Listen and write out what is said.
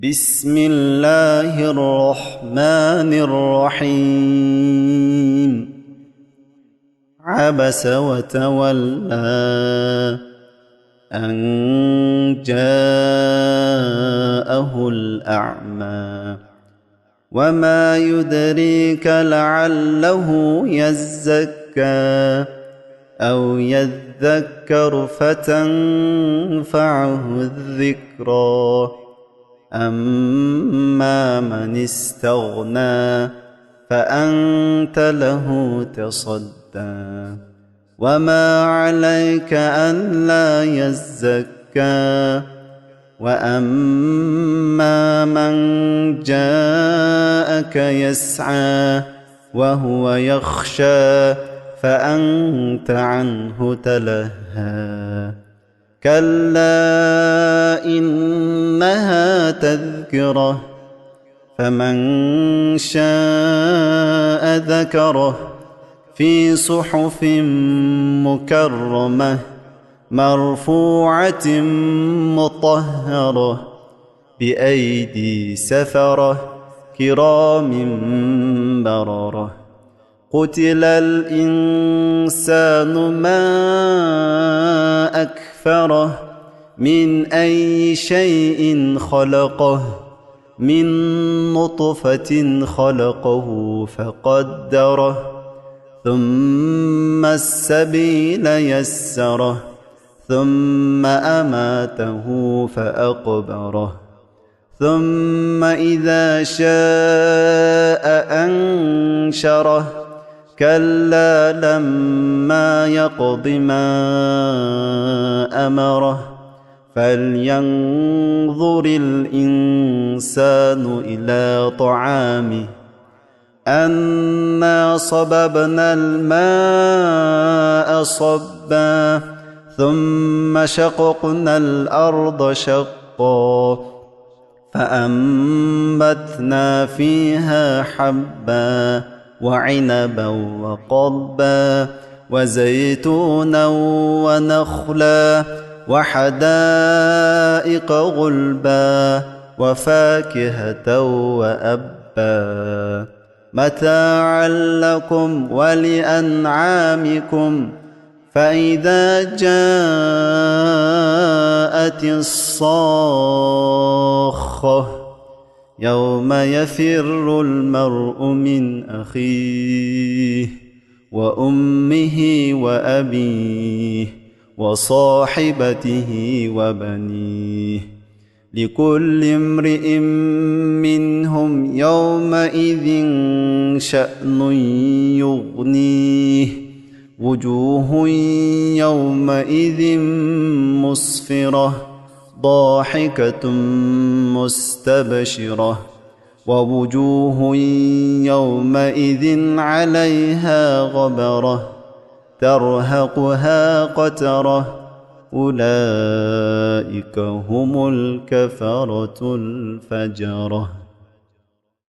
بسم الله الرحمن الرحيم. عبس وتولى أن جاءه الأعمى وما يدريك لعله يزكى أو يذكر فتنفعه الذكرى. أما من استغنى فأنت له تصدى وما عليك ألا يزكى. وأما من جاءك يسعى وهو يخشى فأنت عنه تلهى. كلا إنها تذكرة فمن شاء ذكره في صحف مكرمة مرفوعة مطهرة بأيدي سفرة كرام بررة. قتل الإنسان ما أكفره من أي شيء خلقه من نطفة خلقه فقدره ثم السبيل يسره ثم أماته فأقبره ثم إذا شاء أنشره. كلا لما يقض ما أمره فلينظر الإنسان إلى طعامه أنا صببنا الماء صبا ثم شققنا الأرض شقا فأنبتنا فيها حبا وعنبا وقضبا وزيتونا ونخلا وحدائق غلبا وفاكهة وأبا متاعا لكم ولأنعامكم. فإذا جاءت الصاخة يوم يفر المرء من أخيه وأمه وأبيه وصاحبته وبنيه لكل امرئ منهم يومئذ شأن يغنيه. وجوه يومئذ مسفرة ضاحكة مستبشرة ووجوه يومئذ عليها غبرة ترهقها قترة. أولئك هم الكفرة الفجرة.